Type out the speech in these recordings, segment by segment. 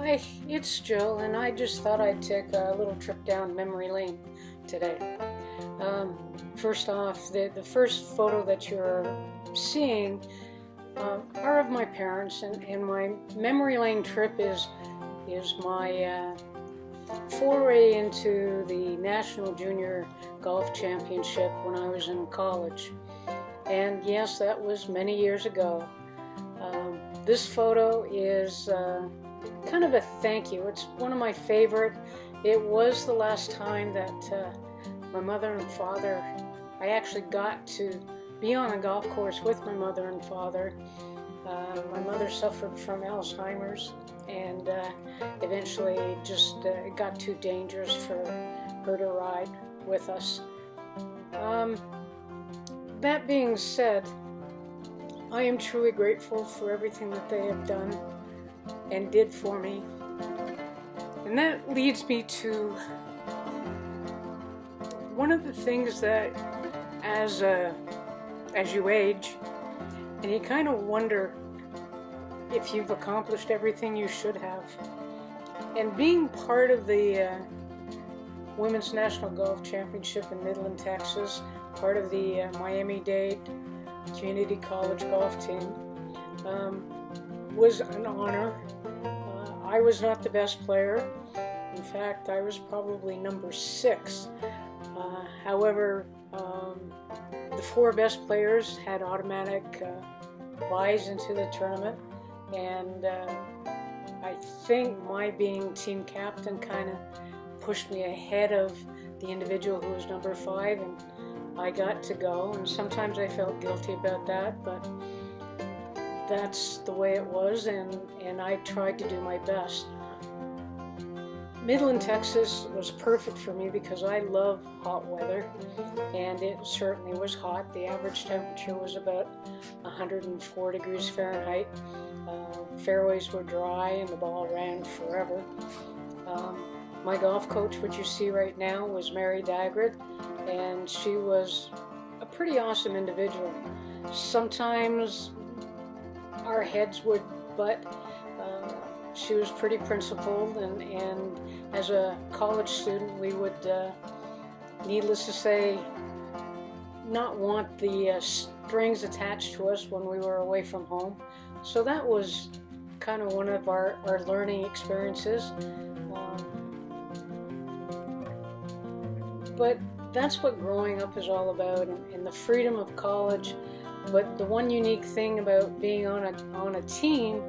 Hi, it's Jill, and I just thought I'd take a little trip down memory lane today. First off, the first photo that you're seeing are of my parents, and my memory lane trip is my foray into the National Junior Golf Championship when I was in college. And yes, that was many years ago. This photo is kind of a thank you. It's one of my favorite. It was the last time that my mother and father, I actually got to be on a golf course with my mother and father. My mother suffered from Alzheimer's, and eventually it got too dangerous for her to ride with us. That being said, I am truly grateful for everything that they have done and did for me. And that leads me to one of the things that as you age, and you kind of wonder if you've accomplished everything you should have. And being part of the Women's National Golf Championship in Midland, Texas, part of the Miami-Dade Community College golf team, was an honor. I was not the best player. In fact, I was probably number 6. However, the 4 best players had automatic buys into the tournament, and I think my being team captain kind of pushed me ahead of the individual who was number 5, and I got to go, and sometimes I felt guilty about that, but that's the way it was, and I tried to do my best. Midland, Texas was perfect for me because I love hot weather, and it certainly was hot. The average temperature was about 104 degrees Fahrenheit. Fairways were dry and the ball ran forever. My golf coach, which you see right now, was Mary Dagrid, and she was a pretty awesome individual. Sometimes our heads would butt. She was pretty principled, and as a college student, we would, needless to say, not want the strings attached to us when we were away from home. So that was kind of one of our learning experiences. But that's what growing up is all about, and the freedom of college. But the one unique thing about being on a team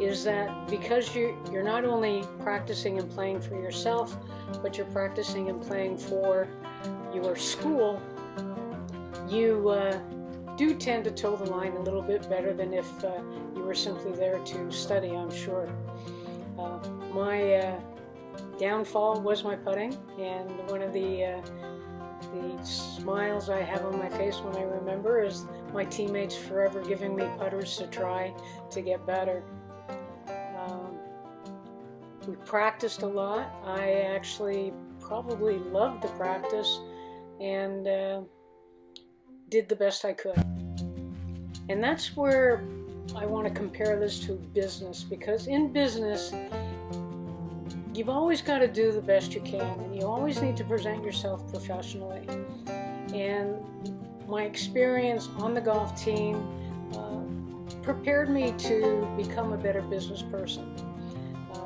is that because you're not only practicing and playing for yourself, but you're practicing and playing for your school, you do tend to toe the line a little bit better than if you were simply there to study, I'm sure. My downfall was my putting, and one of the smiles I have on my face when I remember is my teammates forever giving me putters to try to get better. We practiced a lot. I actually probably loved the practice and did the best I could. And that's where I want to compare this to business, because in business, you've always got to do the best you can, and you always need to present yourself professionally. And my experience on the golf team prepared me to become a better business person.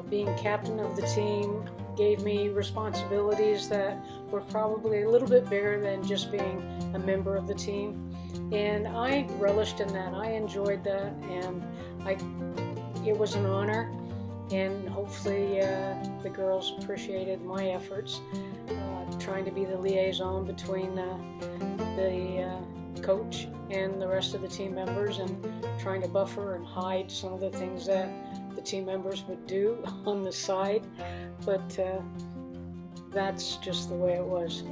Being captain of the team gave me responsibilities that were probably a little bit bigger than just being a member of the team. And I relished in that. I enjoyed that, and it was an honor. And hopefully the girls appreciated my efforts, trying to be the liaison between the coach and the rest of the team members, and trying to buffer and hide some of the things that the team members would do on the side. But that's just the way it was.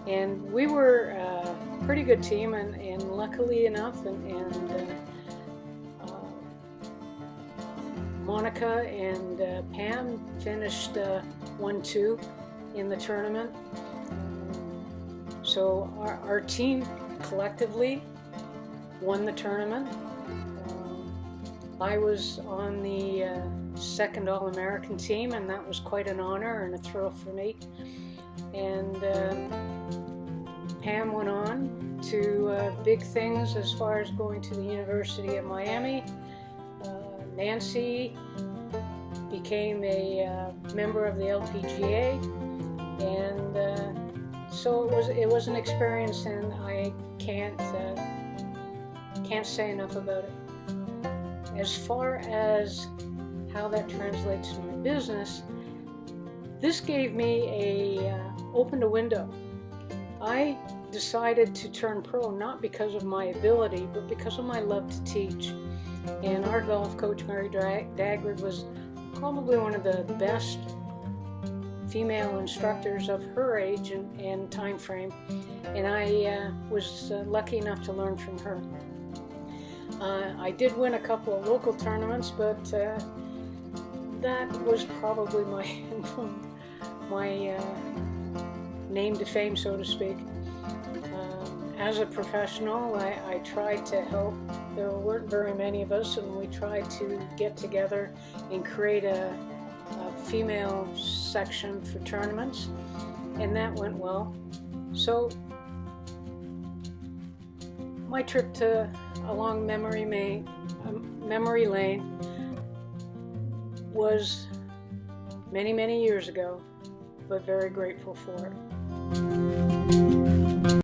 And we were a pretty good team, and luckily enough, Monica and Pam finished 1-2 in the tournament. So our team collectively won the tournament. I was on the second All-American team, and that was quite an honor and a thrill for me. And Pam went on to big things as far as going to the University of Miami. Nancy became a member of the LPGA, and so it was an experience, and I can't say enough about it. As far as how that translates to my business, this gave me opened a window. I decided to turn pro not because of my ability, but because of my love to teach. And our golf coach, Mary Dagwood, was probably one of the best female instructors of her age and time frame, and I was lucky enough to learn from her. I did win a couple of local tournaments, but that was probably my name to fame, so to speak. As a professional, I tried to help. There weren't very many of us, and we tried to get together and create a female section for tournaments, and that went well. So my trip along memory lane was many, many years ago, but very grateful for it.